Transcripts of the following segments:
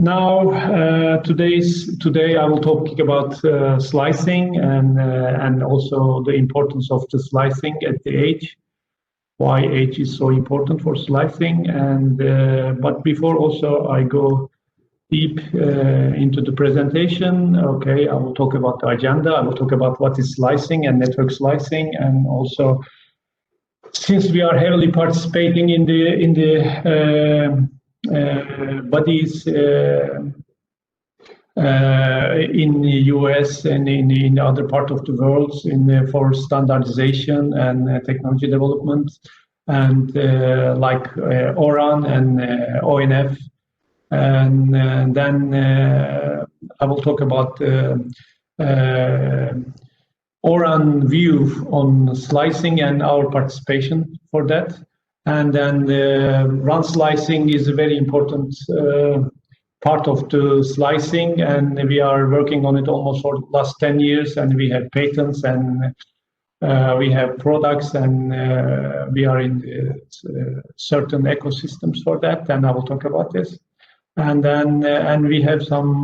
Now, today I will talk about slicing and also the importance of the slicing at the edge, why edge is so important for slicing. And but before also I go deep into the presentation, okay, I will talk about the agenda. I will talk about what is slicing and network slicing, and also since we are heavily participating in the bodies in the US and in other part of the world for standardization and technology development, and like ORAN and ONF, and then I will talk about ORAN view on slicing and our participation for that. And then run slicing is a very important part of the slicing, and we are working on it almost for the last 10 years, and we have patents and we have products, and we are in certain ecosystems for that, and I will talk about this. And then and we have some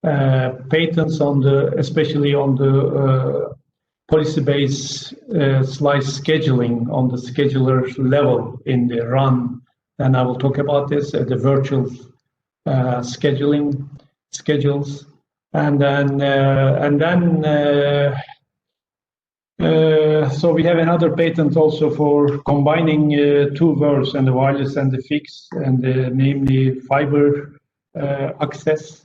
patents on especially on the policy-based slice scheduling on the scheduler level in the run, and I will talk about this the virtual scheduling schedules, and then so we have another patent also for combining two worlds, and the wireless and the fixed, and namely fiber access.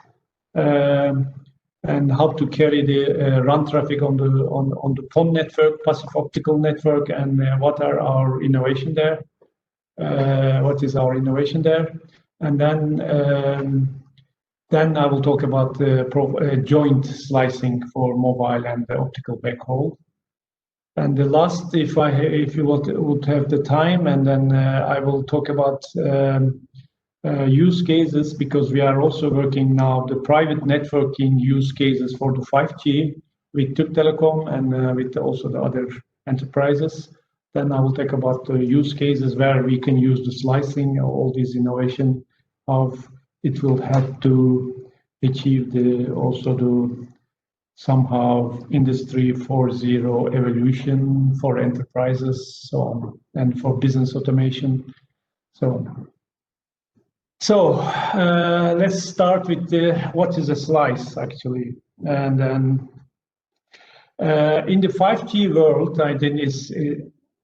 And how to carry the run traffic on the PON network, passive optical network, and what are our innovation there? What is our innovation there? And then I will talk about joint slicing for mobile and the optical backhaul. And the last, if you would have the time, and then I will talk about use cases, because we are also working now the private networking use cases for the 5G with Türk Telekom and with also the other enterprises. Then I will talk about the use cases where we can use the slicing, all this innovation of it will help to achieve also the somehow Industry 4.0 evolution for enterprises, so on, and for business automation, so on. So let's start with what is a slice actually, and then in the 5G world, I think is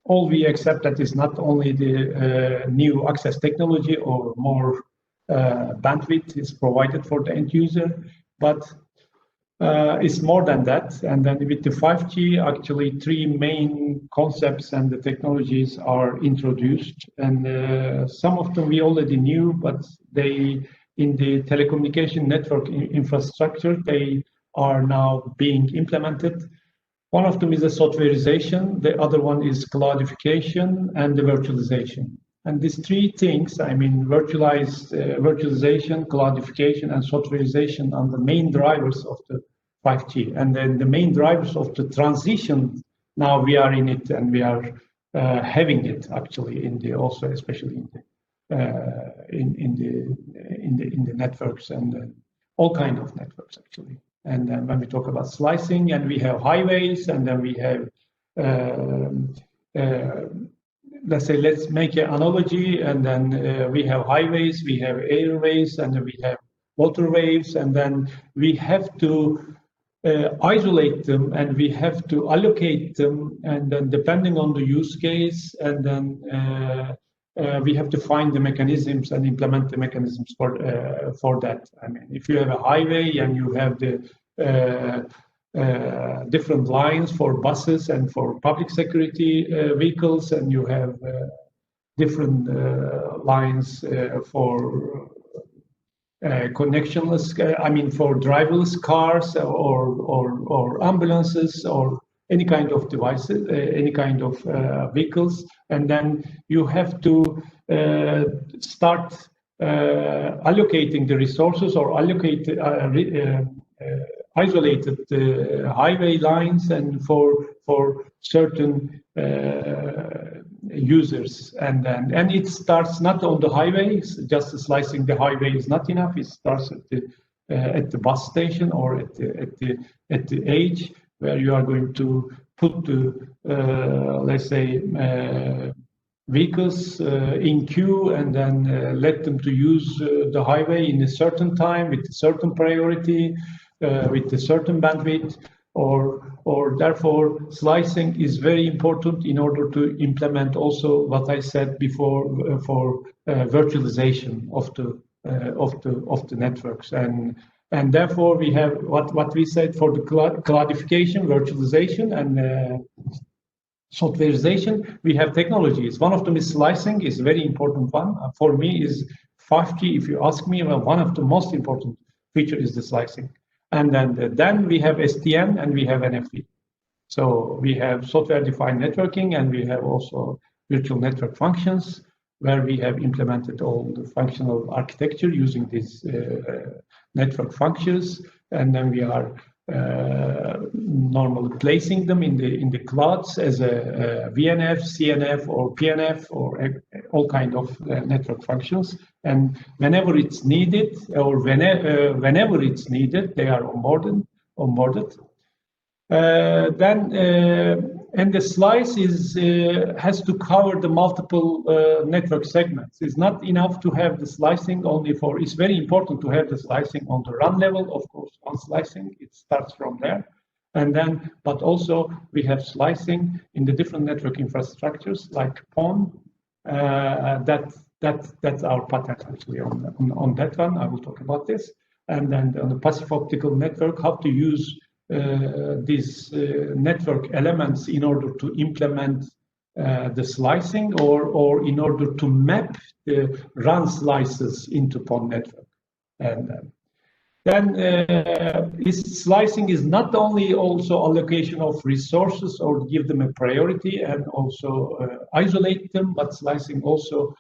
all we accept that is not only the new access technology or more bandwidth is provided for the end user, but it's more than that. And then with the 5G, actually three main concepts and the technologies are introduced, and some of them we already knew, but they in the telecommunication network infrastructure, they are now being implemented. One of them is the softwareization, the other one is cloudification, and the virtualization. And these three things, I mean, virtualization, cloudification, and softwareization are the main drivers of the 5G. And then the main drivers of the transition, now we are in it, and we are having it actually in the also, especially in the networks and all kind of networks actually. And then when we talk about slicing, and we have highways, and then we have let's say, let's make an analogy, and then we have highways, we have airways, and then we have waterways, and then we have to isolate them, and we have to allocate them, and then depending on the use case, and then we have to find the mechanisms and implement the mechanisms for that. I mean, if you have a highway and you have the different lines for buses and for public security vehicles, and you have different lines for connectionless, I mean for driverless cars or ambulances or any kind of devices, any kind of vehicles, and then you have to start allocating the resources or allocate isolated highway lines and for certain users, and it starts not on the highways. Just slicing the highway is not enough. It starts at the bus station or at the edge where you are going to put the let's say vehicles in queue, and then let them to use the highway in a certain time with a certain priority, with a certain bandwidth, or therefore slicing is very important in order to implement also what I said before for virtualization of the networks, and therefore we have what we said for the cloudification, virtualization, and softwareization. We have technologies. One of them is slicing, is a very important one. For me is 5G. If you ask me, well, one of the most important features is the slicing. And then we have SDN and we have NFV. So we have software-defined networking, and we have also virtual network functions, where we have implemented all the functional architecture using these network functions, and then we are normally placing them in the clouds as a VNF, CNF, or PNF, or all kind of network functions. And whenever it's needed, or whenever it's needed, they are onboarded. And the slice has to cover the multiple network segments. It's not enough to have the slicing only for. It's very important to have the slicing on the run level, of course. On slicing, it starts from there, and then, but also we have slicing in the different network infrastructures like PON. That's our patent actually on that one. I will talk about this, and then on the passive optical network, how to use these network elements in order to implement the slicing, or in order to map the run slices into PON network. And then slicing is not only also allocation of resources or give them a priority and also isolate them, but slicing also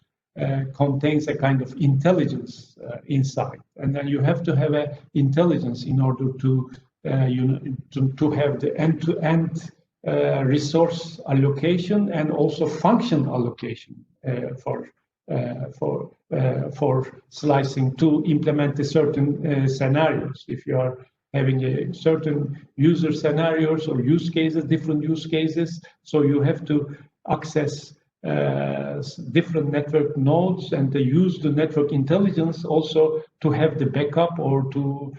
contains a kind of intelligence inside. And then you have to have an intelligence in order to to have the end-to-end resource allocation and also function allocation for slicing to implement a certain scenarios. If you are having a certain user scenarios or use cases, different use cases, so you have to access different network nodes and to use the network intelligence also to have the backup or to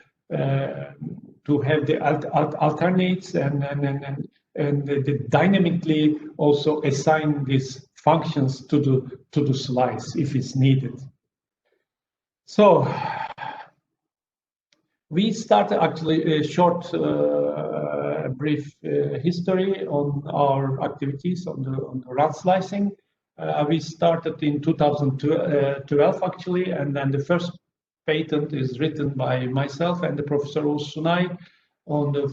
have the alternates and dynamically also assign these functions to the slice if it's needed. So we started actually a short, brief history on our activities on the RAN slicing. We started in 2012 actually, and then the first patent is written by myself and the Professor Sunay on the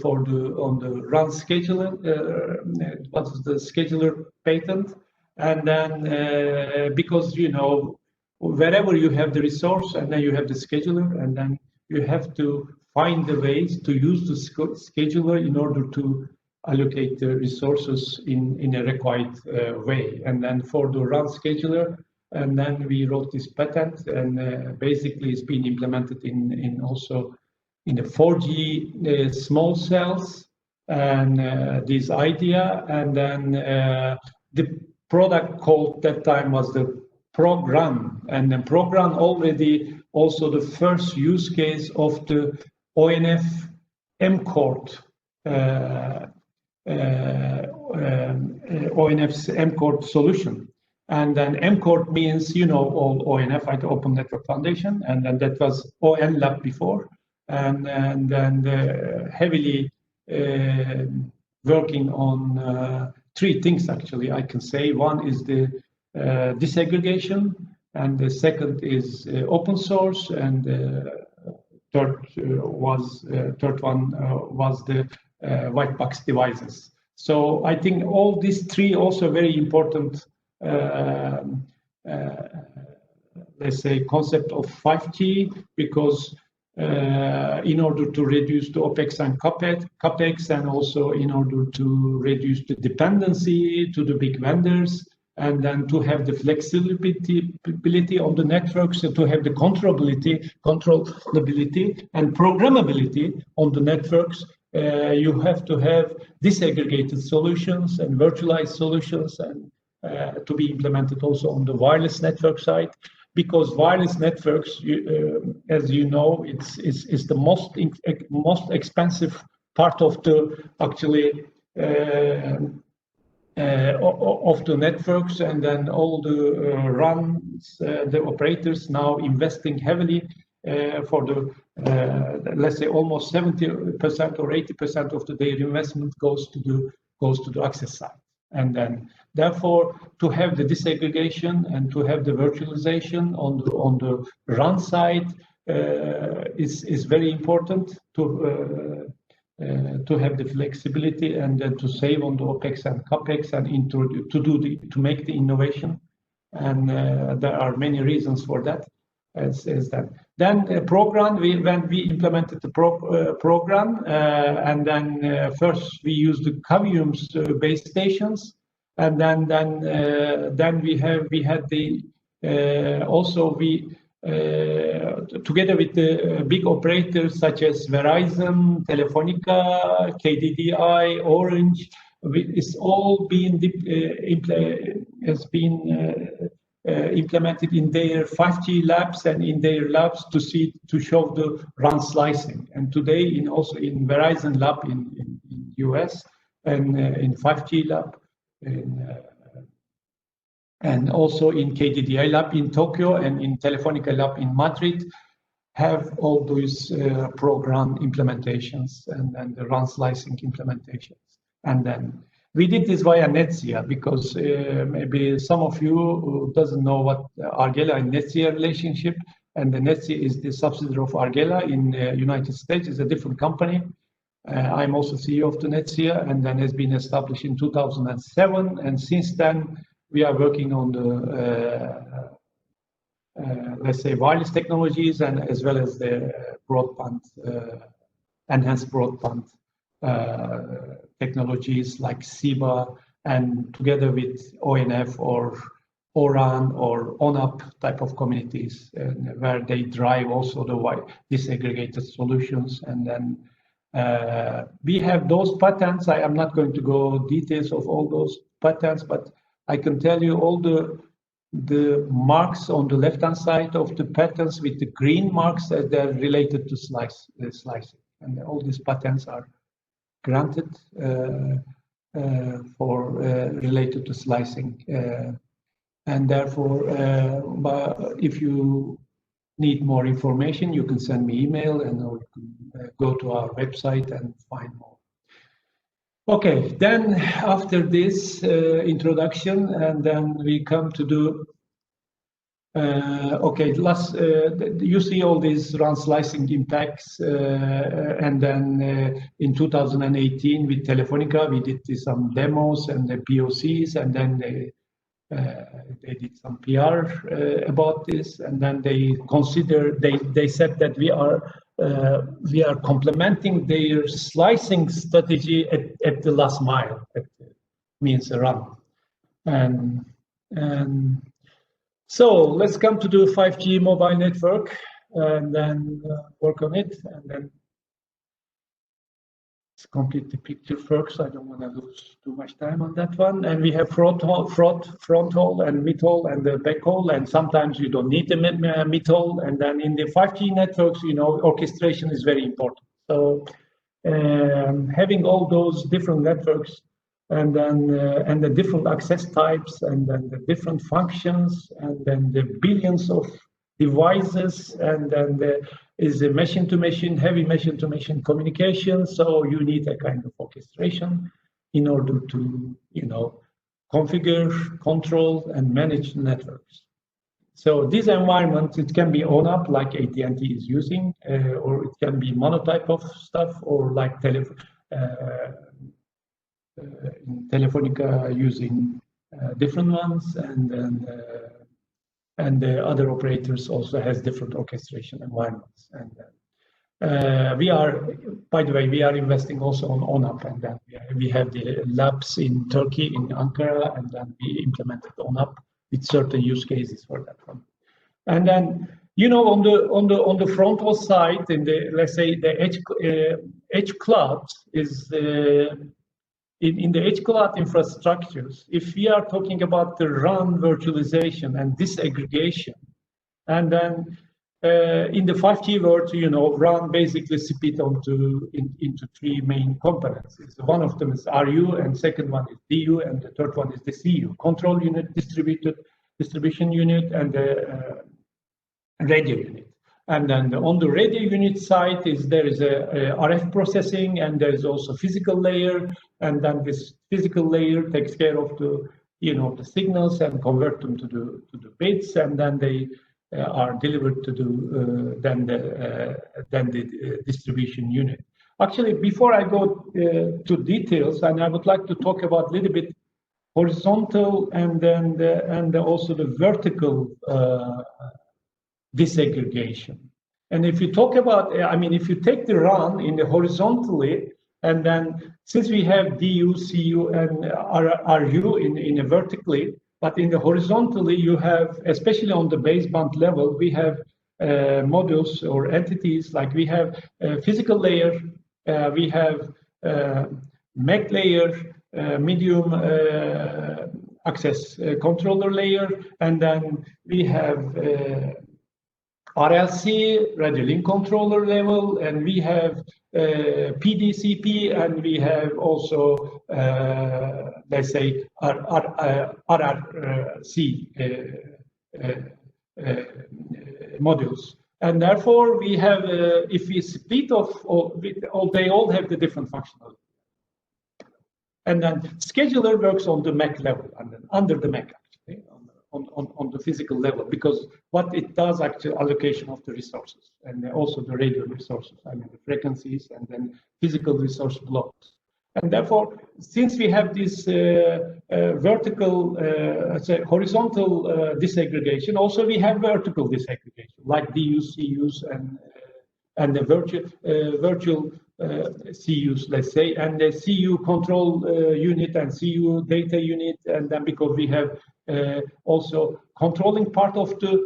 RAN scheduler. What's the scheduler patent? And then because wherever you have the resource and then you have the scheduler, and then you have to find the ways to use the scheduler in order to allocate the resources in a required way. And then for the RAN scheduler, and then we wrote this patent, and basically it's been implemented in also in the 4G small cells, and this idea, and then the product called that time was the program, and the program already also the first use case of the ONF MCORD ONF's MCORD solution. And then MCORD means, all ONF, like Open Network Foundation, and then that was ON Lab before, and then heavily working on three things actually, I can say. One is the disaggregation, and the second is open source, and third one was the white box devices. So I think all these three also very important, let's say, concept of 5G, because in order to reduce the OPEX and CAPEX, and also in order to reduce the dependency to the big vendors, and then to have the flexibility on the networks, to have the controllability and programmability on the networks. You have to have disaggregated solutions and virtualized solutions, and to be implemented also on the wireless network side, because wireless networks, as you know, it's the most expensive part of the actually of the networks, and then all the runs, the operators now investing heavily for the let's say almost 70% or 80% of their investment goes to the access side, and then therefore to have the disaggregation and to have the virtualization on the run side is very important to have the flexibility and then to save on the OPEX and CAPEX and to make the innovation, and there are many reasons for that. As that. Then program, when we implemented the program, and then first we used the Cavium's base stations, and then we had the also we together with the big operators such as Verizon, Telefonica, KDDI, Orange, it's all been implemented in their 5G labs and in their labs to show the RAN slicing. And today, also in Verizon lab in US and in 5G lab, and also in KDDI lab in Tokyo and in Telefonica lab in Madrid, have all those program implementations and the RAN slicing implementations. And then we did this via Netsia, because maybe some of you who doesn't know what Argela and Netsia relationship, and the Netsia is the subsidiary of Argela in United States. It's a different company. I'm also CEO of the Netsia, and then has been established in 2007. And since then, we are working on the let's say wireless technologies, and as well as the broadband, enhanced broadband technologies like SIBA, and together with ONF or ORAN or ONUP type of communities, where they drive also the disaggregated solutions. And then we have those patents. I am not going to go details of all those patents, but I can tell you all the marks on the left-hand side of the patents with the green marks, that they're related to slicing, and all these patents are granted for related to slicing, and therefore, if you need more information, you can send me email, and or you can go to our website and find more. Okay, then after this introduction, and then we come to the okay, you see all these RAN slicing impacts, and then in 2018 with Telefonica, we did some demos and the POCs, and then they did some PR about this, and then they said that we are complementing their slicing strategy at the last mile, means a run, and so let's come to the 5G mobile network, and then work on it, and then let's complete the picture first. I don't want to lose too much time on that one. And we have front haul and mid haul and the back haul, and sometimes you don't need the mid haul. And then in the 5G networks, you know, orchestration is very important. So having all those different networks, and then and the different access types, and then the different functions, and then the billions of devices, and then there is a machine-to-machine, heavy machine-to-machine communication. So you need a kind of orchestration in order to, you know, configure, control, and manage networks. So this environment, it can be ONUP, like AT&T is using, or it can be mono type of stuff, or like Telefonica using different ones, and then and the other operators also has different orchestration environments. We are, by the way, we are investing also on ONAP, and then we have the labs in Turkey, in Ankara, and then we implemented ONAP with certain use cases for that one. And then, you know, on the frontal side, in the, let's say, the edge cloud is in the edge cloud infrastructures. If we are talking about the run virtualization and disaggregation, and then in the 5 keywords, you know, run basically split into 3 main components. One of them is RU, and second one is DU, and the third one is the CU, control unit, distribution unit, and the radio unit. And then on the radio unit side there is a RF processing, and there is also physical layer, and then this physical layer takes care of the, you know, the signals and convert them to the bits, and then they are delivered to the then the distribution unit. Actually, before I go to details, and I would like to talk about a little bit horizontal and then also the vertical disaggregation. And if you talk about, I mean, if you take the run in the horizontally, and then since we have DU, CU, and RU in a vertically, but in the horizontally you have, especially on the baseband level, we have modules or entities, like we have a physical layer, we have MAC layer, medium access controller layer, and then we have RLC, radio link controller level, and we have PDCP, and we have also, let's say, RRC modules. And therefore, we have, if we split off, they all have the different functionality. And then scheduler works on the MAC level, and then under the MAC, actually, on the physical level, because what it does, actually, allocation of the resources, and also the radio resources, I mean the frequencies, and then physical resource blocks. And therefore, since we have this vertical, say horizontal disaggregation, also we have vertical disaggregation, like DUs, CUs, and the virtual CUs, let's say, and the CU control unit and CU data unit, and then because we have also controlling part of the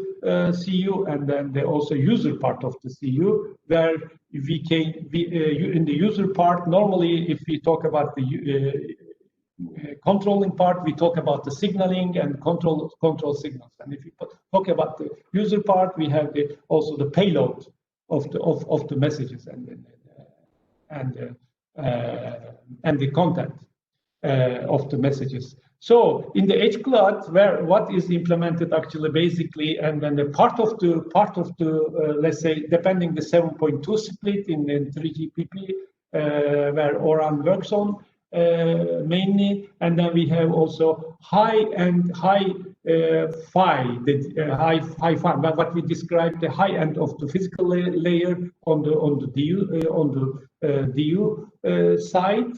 CU, and then the also user part of the CU, where we can in the user part, normally if we talk about the controlling part, we talk about the signaling and control signals, and if we talk about the user part, we have also the payload of the messages and the content of the messages. So in the edge cloud, where what is implemented actually basically, and then the part of the let's say, depending the 7.2 split in the 3GPP, where ORAN works on mainly, and then we have also high PHY, high PHY, what we describe the high end of the physical layer on the DU side,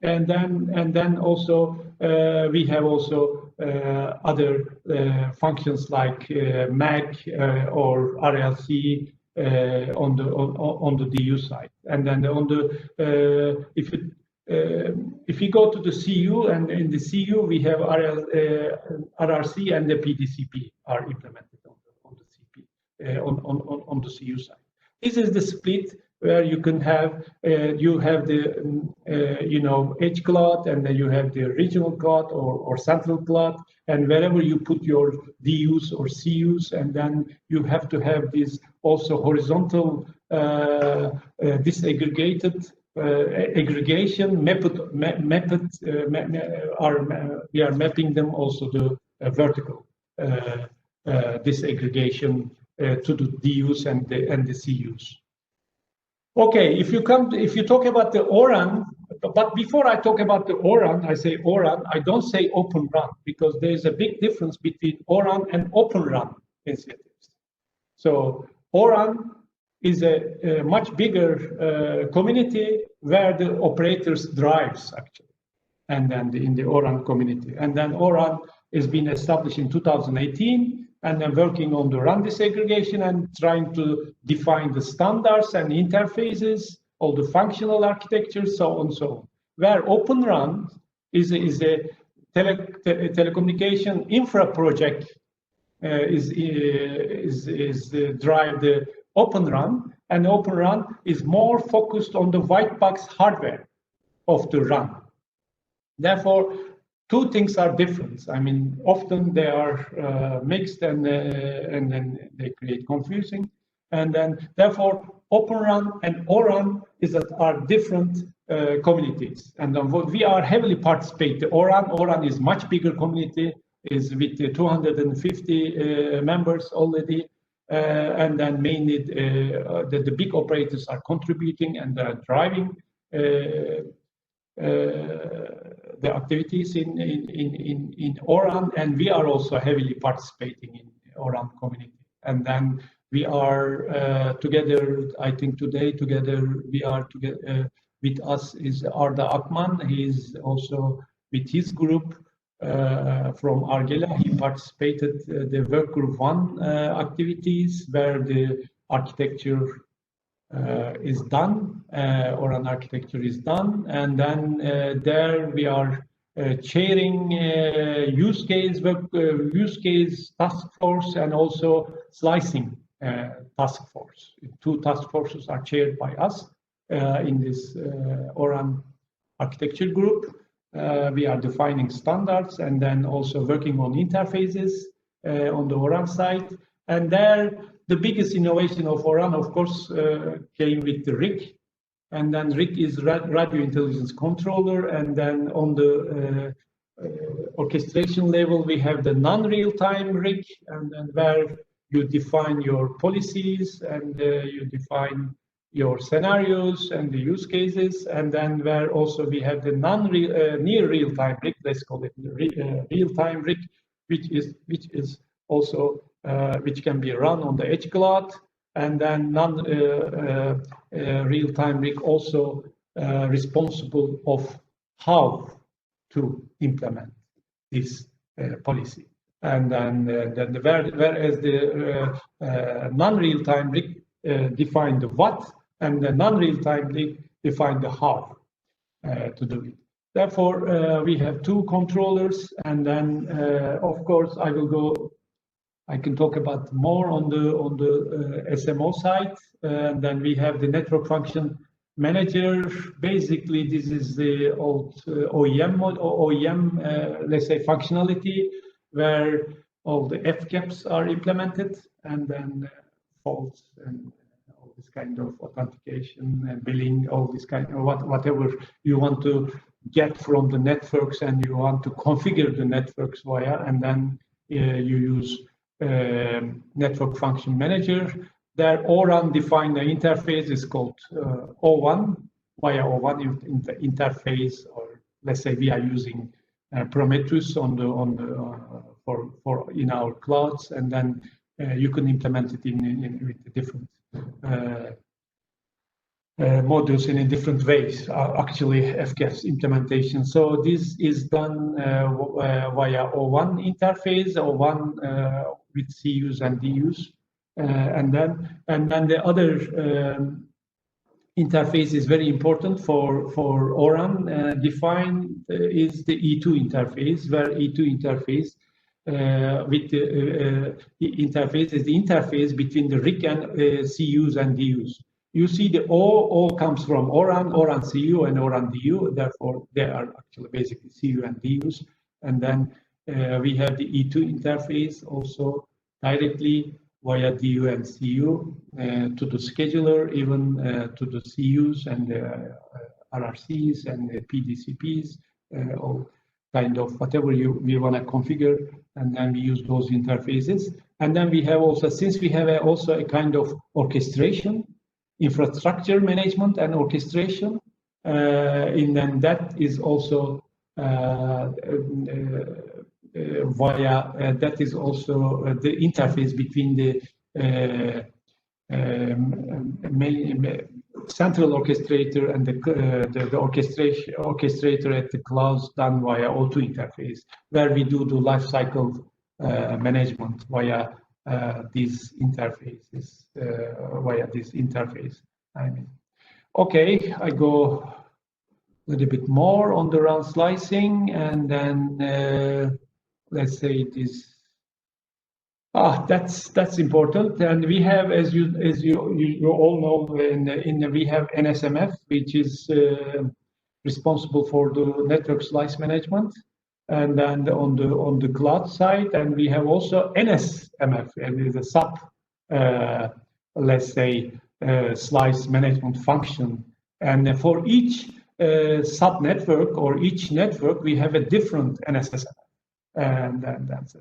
and then also we have also other functions like MAC or RLC on the DU side, and then on the if you go to the CU, and in the CU we have RRC and the PDCP are implemented on the CP on the CU side. This is the split where you can have you have the you know, edge cloud, and then you have the regional cloud or central cloud, and wherever you put your DUs or CUs, and then you have to have this also horizontal disaggregated aggregation we are mapping them also the vertical disaggregation to the DUs and the CUs. Okay, if you talk about the ORAN, but before I talk about the ORAN, I say ORAN, I don't say Open RAN, because there is a big difference between ORAN and Open RAN initiatives. So ORAN is a much bigger community where the operators drives, actually, and then in the ORAN community. And then ORAN has been established in 2018, and then working on the run disaggregation and trying to define the standards and interfaces, all the functional architecture, so on and so on. Where Open Run is a telecommunication infra project is drive the Open Run, and Open Run is more focused on the white box hardware of the run. Therefore, two things are different. I mean, often they are mixed, and then they create confusing. And then, therefore, Open Run and ORAN are different communities. And we are heavily participating. ORAN is much bigger community, is with 250 members already. And then mainly the big operators are contributing and are driving the activities in ORAN, and we are also heavily participating in ORAN community. And then we are together. I think today together we are together. With us is Arda Akman. He is also with his group from Argela. He participated the work group 1 activities where the architecture is done, or an architecture is done, and then there we are chairing use case task force and also slicing task force. Two task forces are chaired by us in this ORAN architecture group. We are defining standards and then also working on interfaces on the ORAN side, and there the biggest innovation of ORAN, of course, came with the RIC, and then RIC is radio intelligence controller, and then on the orchestration level we have the non-real-time RIC, and then where you define your policies and you define your scenarios and the use cases, and then where also we have the near real-time RIC, let's call it real-time RIC, which is also which can be run on the edge cloud, and then real-time RIC also responsible of how to implement this policy. And then whereas the non-real-time RIC define the what, and the non-real-time RIC define the how to do it. Therefore, we have two controllers, and then of course I can talk about more on the SMO side. And then we have the network function manager. Basically, this is the old OEM let's say functionality where all the FCAPs are implemented, and then faults and all this kind of authentication and billing, all this kind of whatever you want to get from the networks, and you want to configure the networks via, and then you use network function manager. There ORAN define the interface is called O1. Via O1 interface, or let's say we are using Prometheus on the for in our clouds, and then you can implement it in with different modules in different ways. Actually, FCAS implementation. So this is done via O1 interface, O1 with CUs and DUs, and then the other interface is very important for ORAN. Defined is the E2 interface, where E2 interface with the interface is the interface between the RIC and CUs and DUs. You see the O comes from ORAN CU and ORAN DU, therefore they are actually basically CU and DUs. And then we have the E2 interface also directly via DU and CU to the scheduler, even to the CUs and the RRCs and the PDCPs, or kind of whatever we want to configure, and then we use those interfaces. And then we have also, since we have also a kind of orchestration, infrastructure management and orchestration, and then that is also via that is also the interface between the central orchestrator and the orchestrator at the clouds, done via O2 interface, where we do the life cycle management via these interfaces, I mean. Okay, I go a little bit more on the run slicing, and then let's say this. That's important, and we have, as you all know, we have NSMF, which is responsible for the network slice management, and then on the cloud side, and we have also NSMF, and is a sub, let's say, slice management function, and for each sub network or each network, we have a different NSSMF. And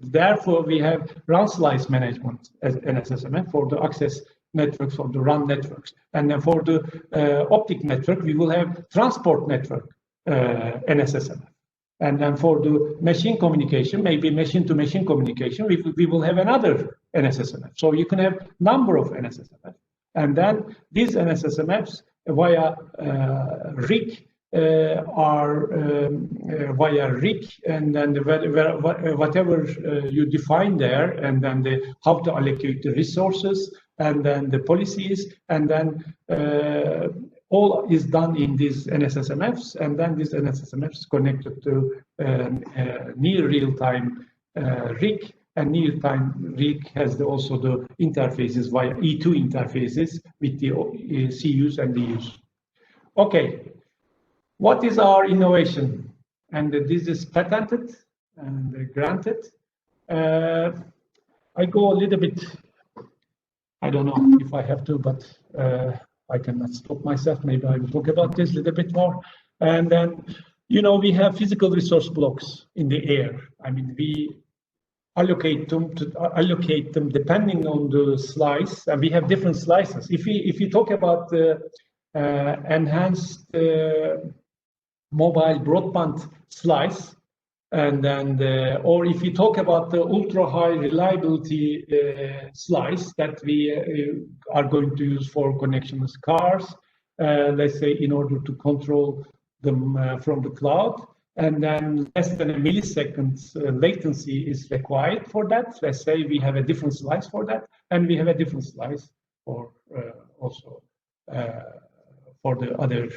therefore, we have run slice management as NSSMF for the access networks, for the run networks. And then for the optic network, we will have transport network NSSMF. And then for the machine communication, maybe machine-to-machine communication, we will have another NSSMF. So you can have number of NSSMF. And then these NSSMFs via RIC are via RIC, and then whatever you define there, and then how to allocate the resources, and then the policies, and then all is done in these NSSMFs, and then these NSSMFs connected to near real-time RIC, and near-time RIC has also the interfaces via E2 interfaces with the CUs and DUs. Okay. What is our innovation? And this is patented and granted. I go a little bit, I don't know if I have to, but I cannot stop myself. Maybe I will talk about this a little bit more. And then, you know, we have physical resource blocks in the air. I mean, we allocate them depending on the slice, and we have different slices. If you talk about the enhanced mobile broadband slice, and then or if you talk about the ultra high reliability slice that we are going to use for connectionless cars, let's say in order to control them from the cloud, and then less than a millisecond latency is required for that. Let's say we have a different slice for that, and we have a different slice for also for the other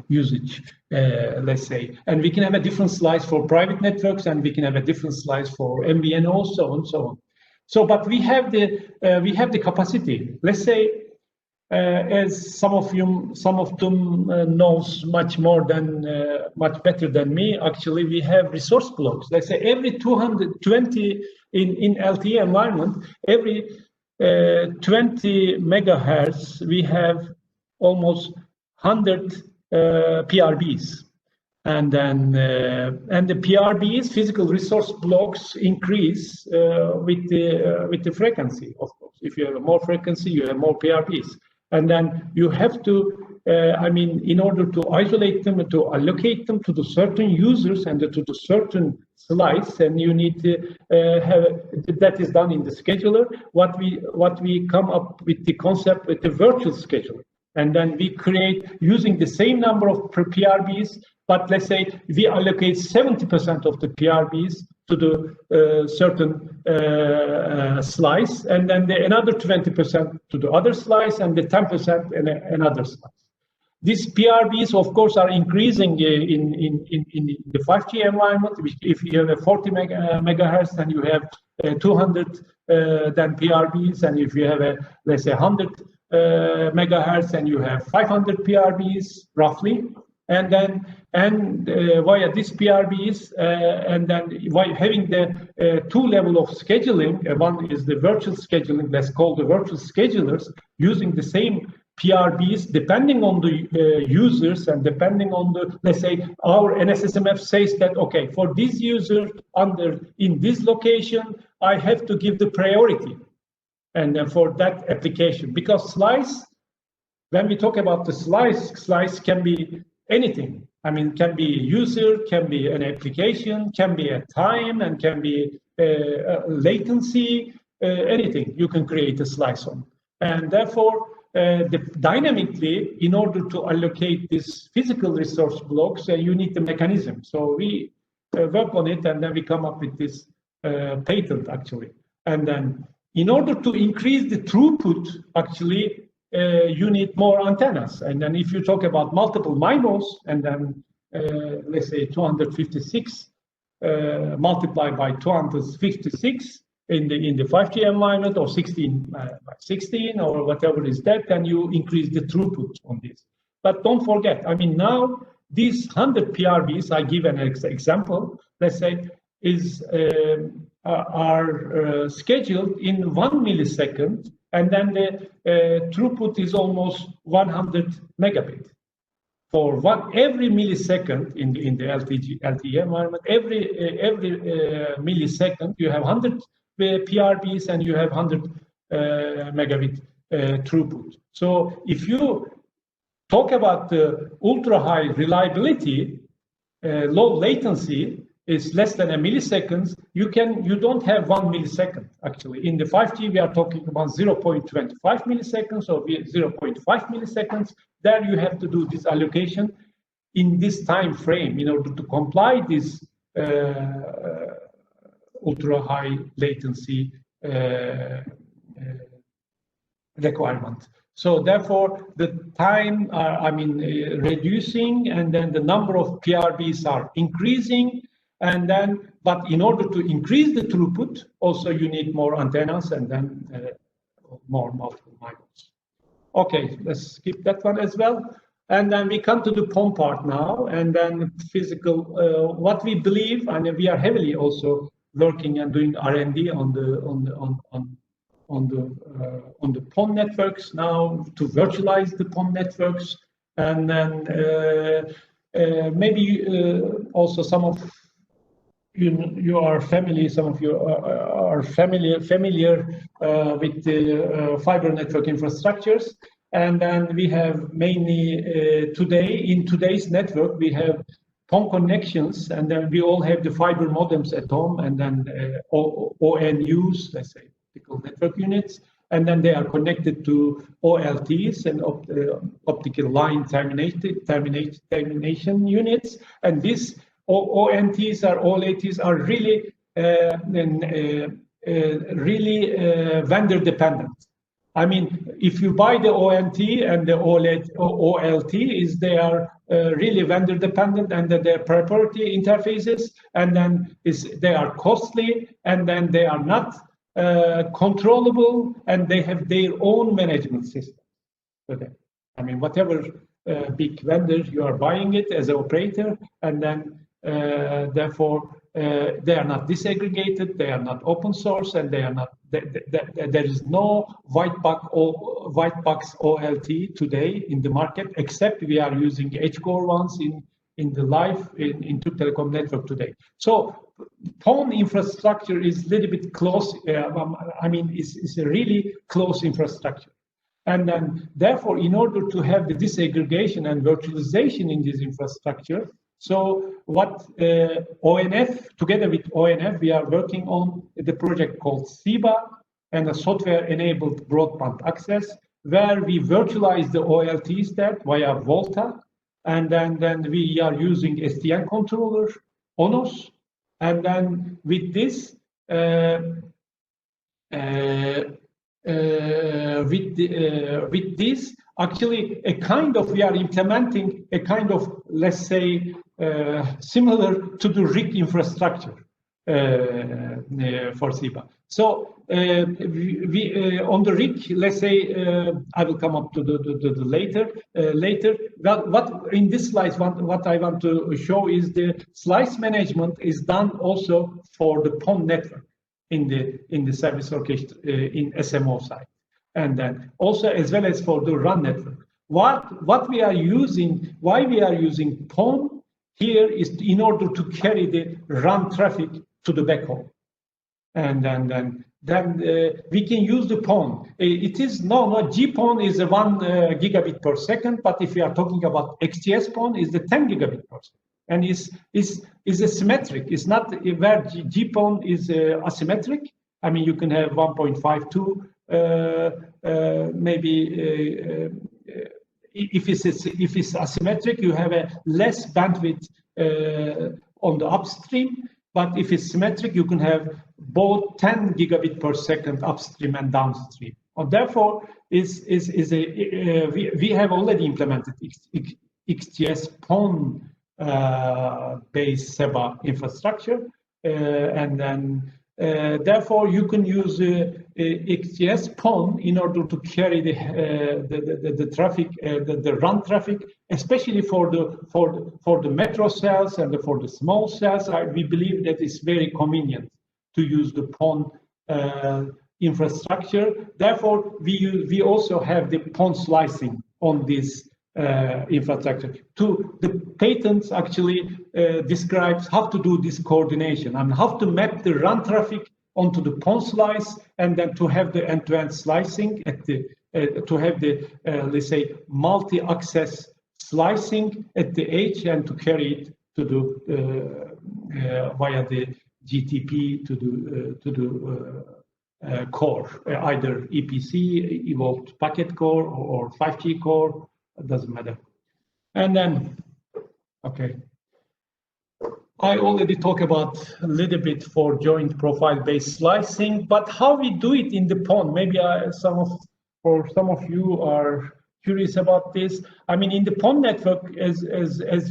usage, let's say, and we can have a different slice for private networks, and we can have a different slice for MVNO, so on, so on. So, but we have the capacity. Let's say, as some of them knows much more than much better than me. Actually, we have resource blocks. Let's say every 220 in LTE environment, every 20 megahertz, we have almost 100 PRBs, and then and the PRBs, physical resource blocks, increase with the frequency. Of course, if you have more frequency, you have more PRBs, and then you have to, I mean, in order to isolate them, to allocate them to the certain users and to the certain slice, and you need to have that is done in the scheduler. What we come up with the concept with the virtual scheduler. And then we create using the same number of PRBs, but let's say we allocate 70% of the PRBs to the certain slice, and then another 20% to the other slice, and the 10% in another slice. These PRBs, of course, are increasing in the 5G environment. If you have a 40 megahertz, then you have 200 then PRBs, and if you have a, let's say, 100 megahertz, and you have 500 PRBs roughly, and then via these PRBs, and then while having the two level of scheduling, one is the virtual scheduling, let's call the virtual schedulers, using the same PRBs depending on the users and depending on the, let's say, our NSSMF says that, okay, for this user in this location, I have to give the priority. And for that application, because slice, when we talk about the slice can be anything. I mean, can be a user, can be an application, can be a time, and can be latency, anything you can create a slice on. And therefore, dynamically, in order to allocate these physical resource blocks, you need the mechanism. So work on it, and then we come up with this patent actually. And then in order to increase the throughput, actually, you need more antennas. And then if you talk about multiple MIMOs, and then let's say 256 multiplied by 256 in the 5G environment, or 16 by 16, or whatever is that, then you increase the throughput on this. But don't forget, I mean, now these 100 PRBs, I give an example, let's say, are scheduled in 1 millisecond, and then the throughput is almost 100 megabit. For every millisecond in the LTE environment, every millisecond you have 100 PRBs and you have 100 megabit throughput. So if you talk about the ultra high reliability, low latency is less than a millisecond, you don't have 1 millisecond actually. In the 5G we are talking about 0.25 milliseconds or 0.5 milliseconds. There you have to do this allocation in this time frame in order to comply this ultra high latency requirement. So therefore, the time reducing, and then the number of PRBs are increasing, and then, but in order to increase the throughput, also you need more antennas, and then more multiple MIMOs. Okay, let's skip that one as well. And then we come to the PON part now, and then physical, what we believe, and we are heavily also working and doing R&D on the PON networks now, to virtualize the PON networks, and then maybe also some of you are familiar, some of you are familiar with the fiber network infrastructures, and then we have mainly in today's network we have PON connections, and then we all have the fiber modems at home, and then ONUs, let's say, optical network units, and then they are connected to OLTs and optical line termination units, and these ONTs or OLTs are really vendor dependent. I mean, if you buy the ONT and the OLT, they are really vendor dependent, and that they're proprietary interfaces, and then they are costly, and then they are not controllable, and they have their own management system. Okay. I mean, whatever big vendor you are buying it as an operator, and then therefore they are not disaggregated, they are not open source, and they are not. There is no white box OLT today in the market, except we are using edge-core ones in the live in telecom network today. So PON infrastructure is a little bit close. I mean, it's a really close infrastructure, and then therefore, in order to have the disaggregation and virtualization in this infrastructure. So what ONF, together with ONF, we are working on the project called SIBA, and a software-enabled broadband access, where we virtualize the OLT stack via Volta, and then we are using SDN controller, ONOS, and then with this, actually we are implementing a kind of, let's say, similar to the RIC infrastructure for SIBA. So on the RIC, let's say, I will come up to the later. What in this slide, what I want to show is the slice management is done also for the PON network in the service location in SMO side, and then also as well as for the RAN network. What we are using, why we are using PON here is in order to carry the RAN traffic to the backhaul, and then we can use the PON. It is no GPON is 1 gigabit per second, but if we are talking about XGS PON, is the 10 gigabit per second, and is asymmetric. It's not where GPON is asymmetric. I mean, you can have 1.52 maybe. If it's asymmetric, you have a less bandwidth on the upstream. But if it's symmetric, you can have both 10 gigabit per second upstream and downstream. And therefore, we have already implemented XGS PON based SEBA infrastructure, and then therefore you can use XGS PON in order to carry the traffic, the run traffic, especially for the metro cells and for the small cells. We believe that it's very convenient to use the PON infrastructure. Therefore, we also have the PON slicing on this infrastructure. The patents actually describes how to do this coordination and how to map the run traffic onto the PON slice, and then to have the end-to-end slicing at the to have the let's say multi-access slicing at the edge, and to carry it to the via the GTP to the core, either EPC, evolved packet core, or 5G core. It doesn't matter. And then, okay, I already talked about a little bit for joint profile-based slicing, but how we do it in the PON? Maybe some of you are curious about this. I mean, in the PON network, as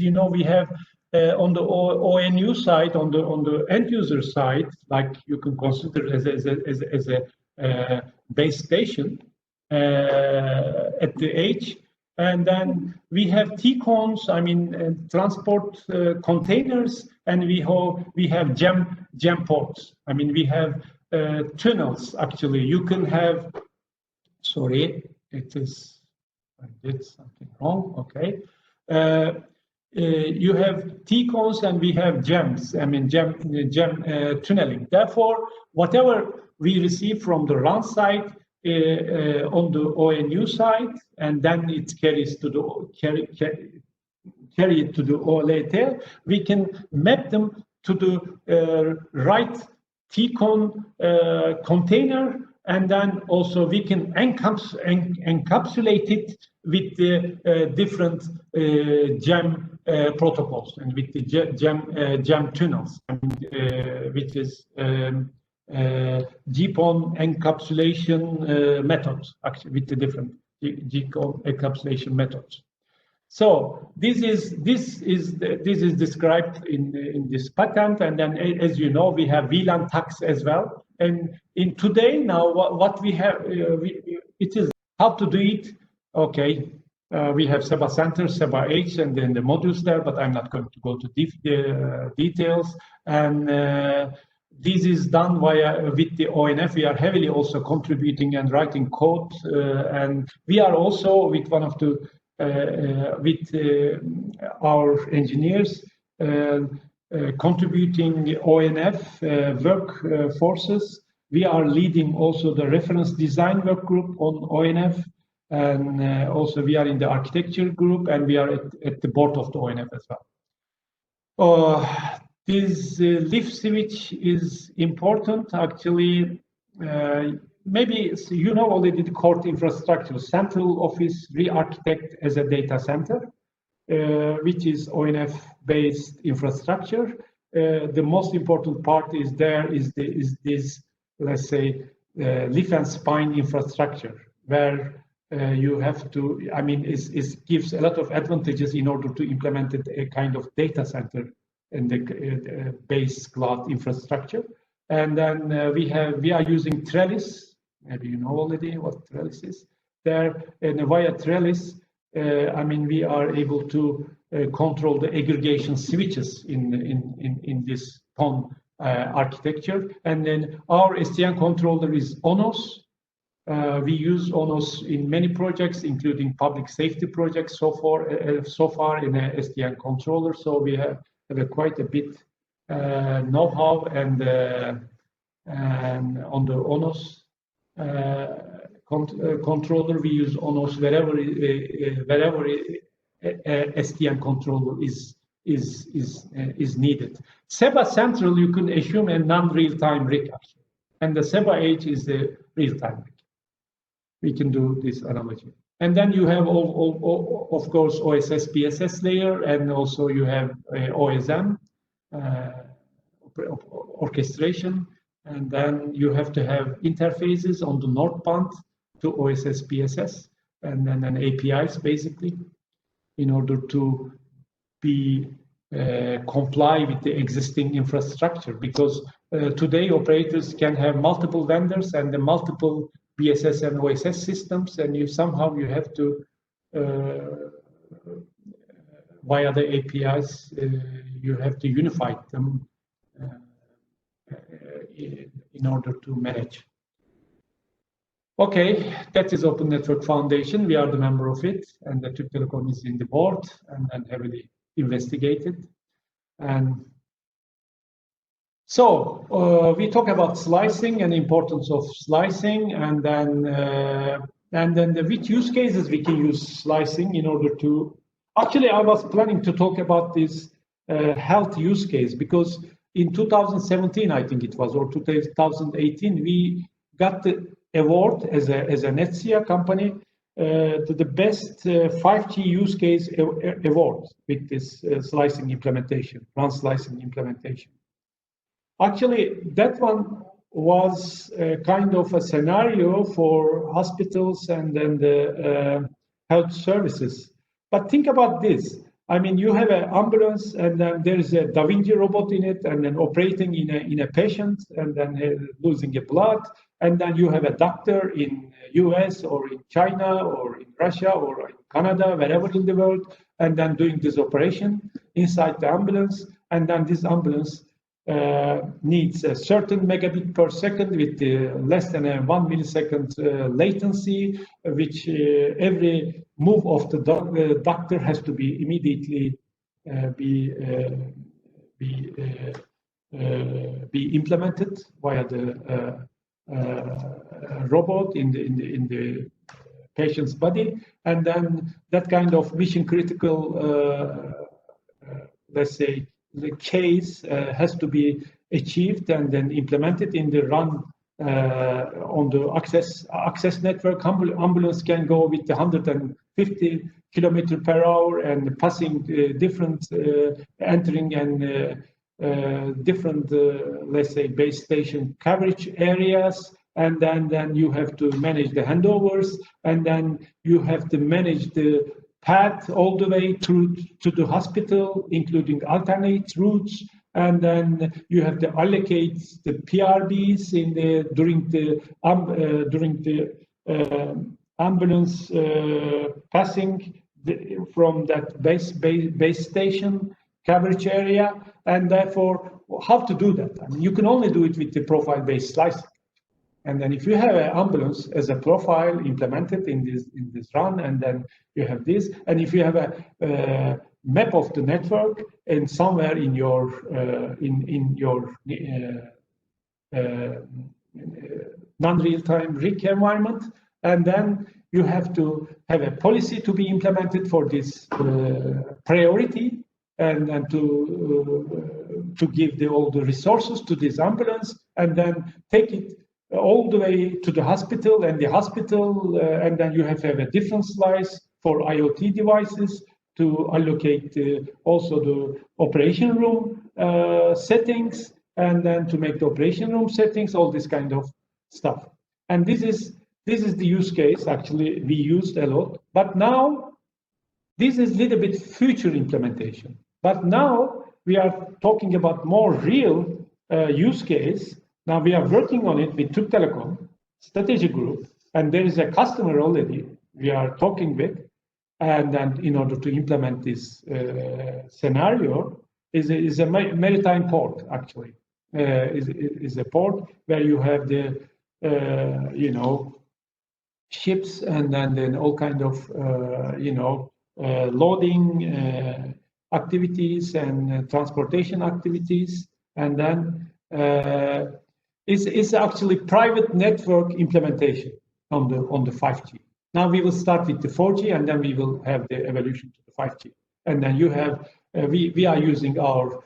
you know, we have on the ONU side, on the end user side, like you can consider as a base station at the edge. And then we have TCONs, I mean, transport containers, and we have gem ports. I mean, we have tunnels, actually. You can have, sorry, it is, I did something wrong, okay. You have TCONs and we have gems, I mean, gem tunneling. Therefore, whatever we receive from the run side, on the ONU side, and then it carries to the carry it to the OLA tail. We can map them to the right TCON container, and then also we can encapsulate it with the different gem protocols and with the gem tunnels, which is GPON encapsulation methods, actually, with the different GPON encapsulation methods. So this is described in this patent, and then, as you know, we have VLAN tags as well. And in today now, what we have, it is how to do it. Okay, we have SEBA Center, SEBA H, and then the modules there, but I'm not going to go to details. And this is done with the ONF. We are heavily also contributing and writing code, and we are also with one of the our engineers contributing ONF work forces. We are leading also the reference design work group on ONF, and also we are in the architecture group, and we are at the board of the ONF as well. This lift switch is important, actually. Maybe you know already the core infrastructure, central office re-architect as a data center, which is ONF-based infrastructure. The most important part is this, let's say, leaf and spine infrastructure, where you have to, I mean, it gives a lot of advantages in order to implement a kind of data center in the base cloud infrastructure. And then we are using Trellis. Maybe you know already what Trellis is. There, and via Trellis, I mean, we are able to control the aggregation switches in this PON architecture. And then our SDN controller is ONOS. We use ONOS in many projects, including public safety projects so far in a SDN controller. So we have quite a bit know-how and on the ONOS controller. We use ONOS wherever SDN controller is needed. SEBA Central, you can assume a non-real-time rig, and the SEBA H is the real-time rig. We can do this analogy. And then you have, of course, OSS, BSS layer, and also you have OSM. orchestration, and then you have to have interfaces on the north band to OSS, BSS, and then APIs basically, in order to be comply with the existing infrastructure. Because today operators can have multiple vendors and the multiple BSS and OSS systems, and you have to via the APIs you have to unify them in order to manage. Okay, that is Open Network Foundation. We are the member of it, and the Türk Telekom is in the board and heavily investigated. And so we talk about slicing and importance of slicing, and then which use cases we can use slicing in order to. Actually, I was planning to talk about this health use case, because in 2017, I think it was, or 2018, we got the award as a Netsia company to the best 5G use case award with this slicing implementation, RAN slicing implementation. Actually, that one was kind of a scenario for hospitals and then the health services. But think about this. I mean, you have an ambulance, and then there is a Da Vinci robot in it, and then operating in a patient, and then losing a blood, and then you have a doctor in US or in China or in Russia or in Canada, wherever in the world, and then doing this operation inside the ambulance, and then this ambulance needs a certain megabit per second with less than a 1 millisecond latency, which every move of the doctor has to be immediately be implemented via the robot in the patient's body, and then that kind of mission critical, let's say, the case has to be achieved and then implemented in the RAN on the access network. Ambulance can go with 150 kilometers per hour and passing different entering and different let's say base station coverage areas, and then you have to manage the handovers, and then you have to manage the path all the way to the hospital, including alternate routes, and then you have to allocate the PRBs during the ambulance passing from that base station coverage area, and therefore how to do that? I mean, you can only do it with the profile-based slicing. And then if you have an ambulance as a profile implemented in this RAN, and then you have this, and if you have a map of the network and somewhere in your non-real-time RIC environment, and then you have to have a policy to be implemented for this priority, and to give all the resources to this ambulance, and then take it all the way to the hospital, and and then you have to have a different slice for IoT devices to allocate also the operation room settings, and then to make the operation room settings, all this kind of stuff. And this is the use case actually we used a lot. But now this is a little bit future implementation. But now we are talking about more real use case. Now we are working on it with Türk Telekom strategy group, and there is a customer already we are talking with, and then in order to implement this scenario is a maritime port actually, is a port where you have the ships, and then all kind of loading activities and transportation activities, and then it's actually private network implementation on the 5G. Now we will start with the 4G, and then we will have the evolution to the 5G. And then you have we are using our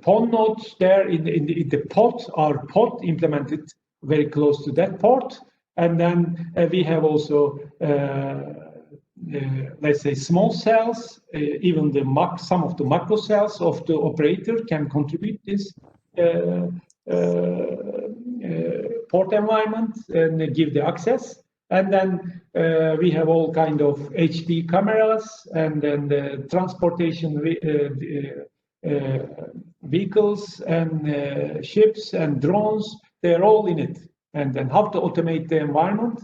PON nodes there in the port, our port implemented very close to that port, and then we have also let's say small cells even some of the macro cells of the operator can contribute this port environment and give the access. And then we have all kind of HD cameras, and then the transportation vehicles and ships and drones. They're all in it. And then how to automate the environment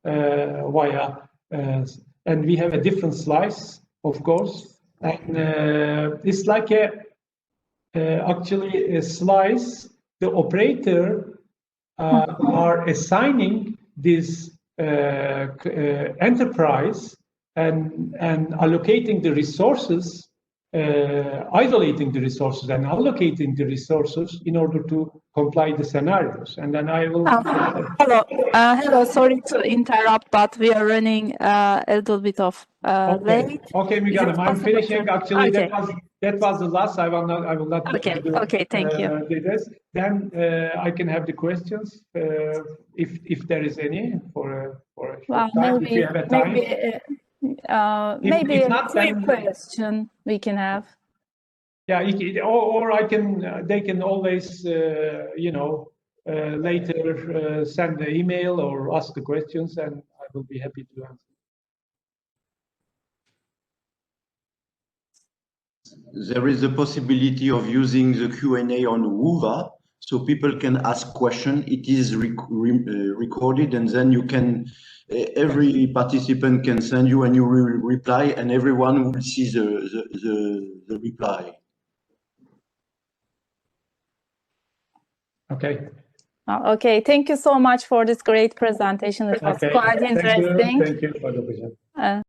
via, and we have a different slice, of course. And it's like actually a slice. The operator are assigning this enterprise and allocating the resources, isolating the resources and allocating the resources in order to comply the scenarios. And then I will. Hello. Sorry to interrupt, but we are running a little bit of late. Okay, Miguel, I'm finishing. Actually, okay. that was the last. I will not. Okay. Okay. Thank you. This. Then I can have the questions if there is any for a short time. If you have a time. Maybe if not, a quick question we can have. Yeah, or I can. They can always, later send the email or ask the questions, and I will be happy to answer. There is a possibility of using the Q&A on Whova, so people can ask questions. It is recorded, and then you can, every participant can send you and you reply, and everyone will see the reply. Okay. Okay. Thank you so much for this great presentation. It was quite interesting. Thank you for the vision.